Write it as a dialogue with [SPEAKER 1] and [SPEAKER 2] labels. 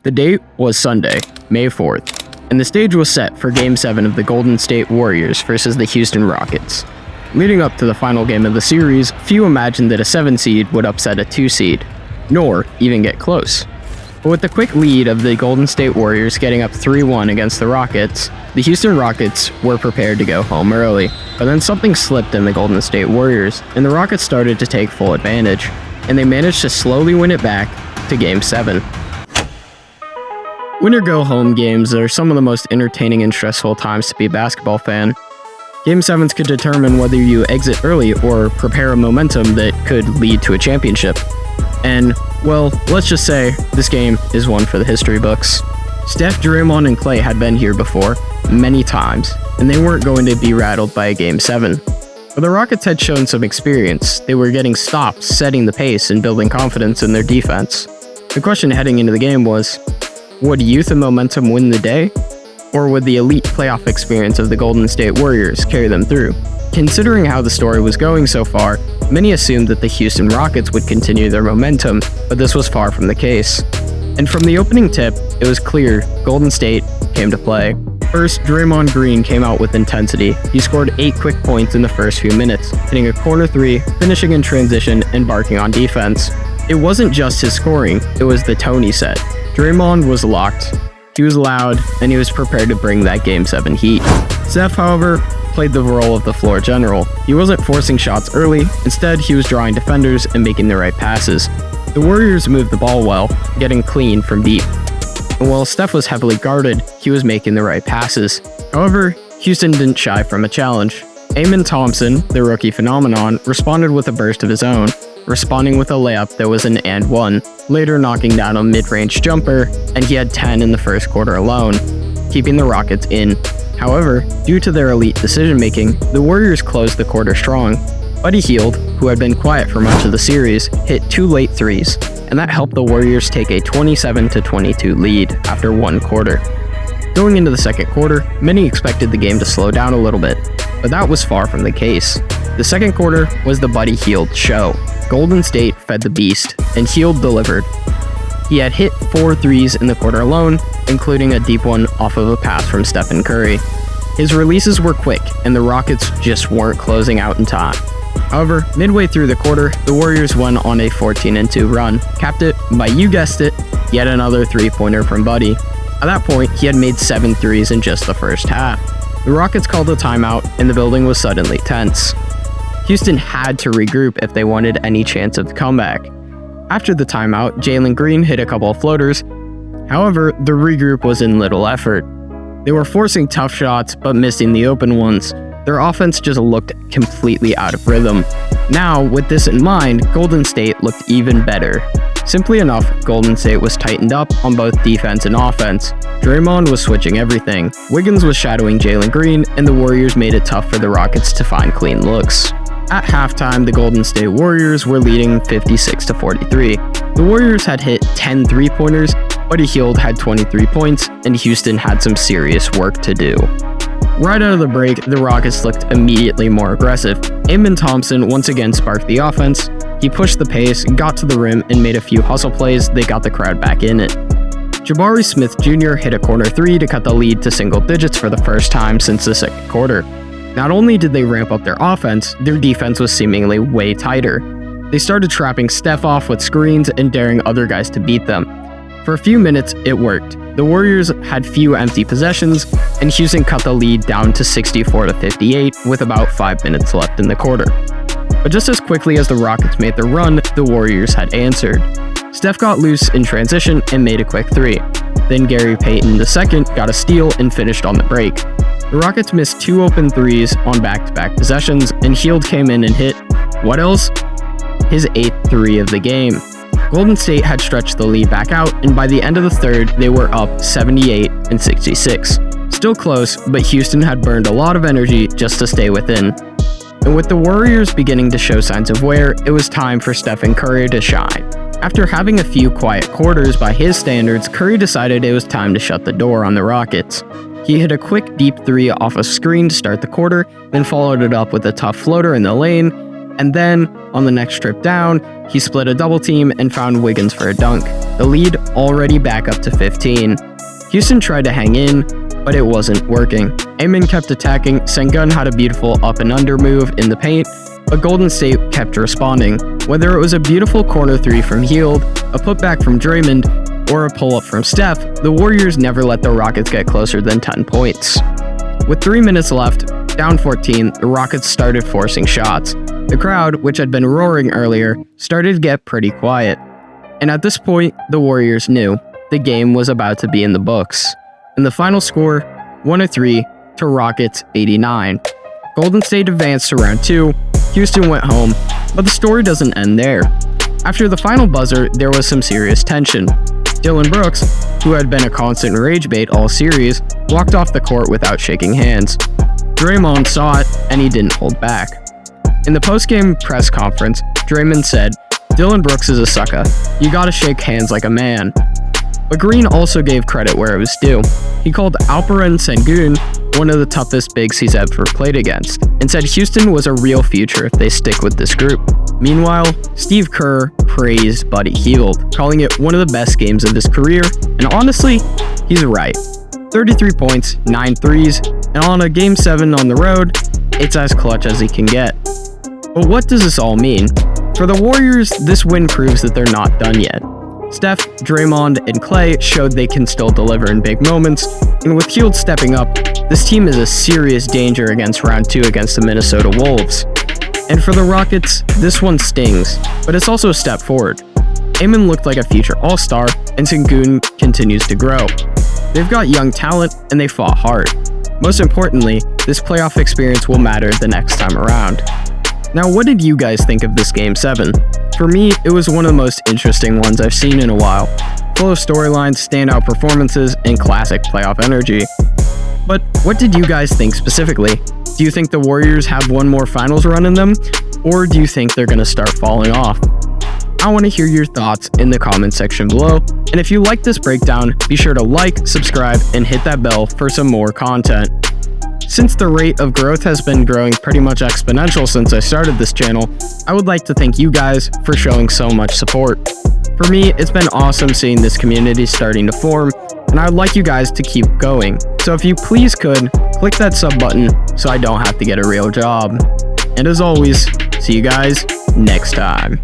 [SPEAKER 1] The date was Sunday, May 4th, and the stage was set for Game 7 of the Golden State Warriors versus the Houston Rockets. Leading up to the final game of the series, few imagined that a 7 seed would upset a 2 seed, nor even get close. But with the quick lead of the Golden State Warriors getting up 3-1 against the Rockets, the Houston Rockets were prepared to go home early. But then something slipped in the Golden State Warriors, and the Rockets started to take full advantage, and they managed to slowly win it back to Game 7. Win-or-go-home games are some of the most entertaining and stressful times to be a basketball fan. Game 7s could determine whether you exit early or prepare a momentum that could lead to a championship. And, well, let's just say this game is one for the history books. Steph, Draymond, and Klay had been here before, many times, and they weren't going to be rattled by a Game 7. But the Rockets had shown some experience. They were getting stops, setting the pace, and building confidence in their defense. The question heading into the game was, would youth and momentum win the day? Or would the elite playoff experience of the Golden State Warriors carry them through? Considering how the story was going so far, many assumed that the Houston Rockets would continue their momentum, but this was far from the case. And from the opening tip, it was clear Golden State came to play. First, Draymond Green came out with intensity. He scored 8 quick points in the first few minutes, hitting a corner 3, finishing in transition, and barking on defense. It wasn't just his scoring, it was the tone he set. Draymond was locked, he was loud, and he was prepared to bring that Game 7 heat. Steph, however, played the role of the floor general. He wasn't forcing shots early, instead he was drawing defenders and making the right passes. The Warriors moved the ball well, getting clean from deep. And while Steph was heavily guarded, he was making the right passes. However, Houston didn't shy from a challenge. Amen Thompson, the rookie phenomenon, responded with a burst of his own, responding with a layup that was an and one, later knocking down a mid-range jumper, and he had 10 in the first quarter alone, keeping the Rockets in. However, due to their elite decision-making, the Warriors closed the quarter strong. Buddy Hield, who had been quiet for much of the series, hit 2 late threes, and that helped the Warriors take a 27-22 lead after 1 quarter. Going into the second quarter, many expected the game to slow down a little bit, but that was far from the case. The second quarter was the Buddy Hield show. Golden State fed the beast, and Hield delivered. He had hit 4 threes in the quarter alone, including a deep one off of a pass from Stephen Curry. His releases were quick, and the Rockets just weren't closing out in time. However, midway through the quarter, the Warriors went on a 14-2 run, capped it by, you guessed it, yet another 3-pointer from Buddy. At that point, he had made 7 threes in just the first half. The Rockets called a timeout, and the building was suddenly tense. Houston had to regroup if they wanted any chance of the comeback. After the timeout, Jalen Green hit a couple of floaters. However, the regroup was in little effort. They were forcing tough shots, but missing the open ones. Their offense just looked completely out of rhythm. Now, with this in mind, Golden State looked even better. Simply enough, Golden State was tightened up on both defense and offense. Draymond was switching everything. Wiggins was shadowing Jalen Green, and the Warriors made it tough for the Rockets to find clean looks. At halftime, the Golden State Warriors were leading 56-43. The Warriors had hit 10 3-pointers, Buddy Hield had 23 points, and Houston had some serious work to do. Right out of the break, the Rockets looked immediately more aggressive. Amen Thompson once again sparked the offense. He pushed the pace, got to the rim, and made a few hustle plays that got the crowd back in it. Jabari Smith Jr. hit a corner 3 to cut the lead to single digits for the first time since the second quarter. Not only did they ramp up their offense, their defense was seemingly way tighter. They started trapping Steph off with screens and daring other guys to beat them. For a few minutes, it worked. The Warriors had few empty possessions, and Houston cut the lead down to 64-58 with about 5 minutes left in the quarter. But just as quickly as the Rockets made their run, the Warriors had answered. Steph got loose in transition and made a quick 3. Then Gary Payton II got a steal and finished on the break. The Rockets missed 2 open threes on back-to-back possessions, and Hield came in and hit, what else? His 8th 3 of the game. Golden State had stretched the lead back out, and by the end of the third, they were up 78-66. Still close, but Houston had burned a lot of energy just to stay within. And with the Warriors beginning to show signs of wear, it was time for Stephen Curry to shine. After having a few quiet quarters by his standards, Curry decided it was time to shut the door on the Rockets. He hit a quick deep 3 off a screen to start the quarter, then followed it up with a tough floater in the lane, and then, on the next trip down, he split a double team and found Wiggins for a dunk. the lead already back up to 15. Houston tried to hang in, but it wasn't working. Amen kept attacking, Sengun had a beautiful up and under move in the paint, but Golden State kept responding. Whether it was a beautiful corner 3 from Hield, a putback from Draymond, or a pull-up from Steph, the Warriors never let the Rockets get closer than 10 points. With 3 minutes left, down 14, the Rockets started forcing shots. The crowd, which had been roaring earlier, started to get pretty quiet. And at this point, the Warriors knew the game was about to be in the books. And the final score, 103 to Rockets 89. Golden State advanced to round 2, Houston went home, but the story doesn't end there. After the final buzzer, there was some serious tension. Dillon Brooks, who had been a constant rage bait all series, walked off the court without shaking hands. Draymond saw it, and he didn't hold back. In the post-game press conference, Draymond said, "Dillon Brooks is a sucker. You gotta shake hands like a man." But Green also gave credit where it was due. He called Alperen Sengun one of the toughest bigs he's ever played against, and said Houston was a real future if they stick with this group. Meanwhile, Steve Kerr praised Buddy Hield, calling it one of the best games of his career, and honestly, he's right. 33 points, 9 threes, and on a Game 7 on the road, it's as clutch as he can get. But what does this all mean? For the Warriors, this win proves that they're not done yet. Steph, Draymond, and Klay showed they can still deliver in big moments, and with Hield stepping up, this team is a serious danger against round 2 against the Minnesota Wolves. And for the Rockets, this one stings, but it's also a step forward. Amen looked like a future all-star, and Sengun continues to grow. They've got young talent, and they fought hard. Most importantly, this playoff experience will matter the next time around. Now, what did you guys think of this Game 7? For me, it was one of the most interesting ones I've seen in a while. Full of storylines, standout performances, and classic playoff energy. But what did you guys think specifically? Do you think the Warriors have one more finals run in them? Or do you think they're going to start falling off? I want to hear your thoughts in the comment section below. And if you like this breakdown, be sure to like, subscribe, and hit that bell for some more content. Since the rate of growth has been growing pretty much exponential since I started this channel, I would like to thank you guys for showing so much support. For me, it's been awesome seeing this community starting to form, and I would like you guys to keep going. So if you please could, click that sub button so I don't have to get a real job. And as always, see you guys next time.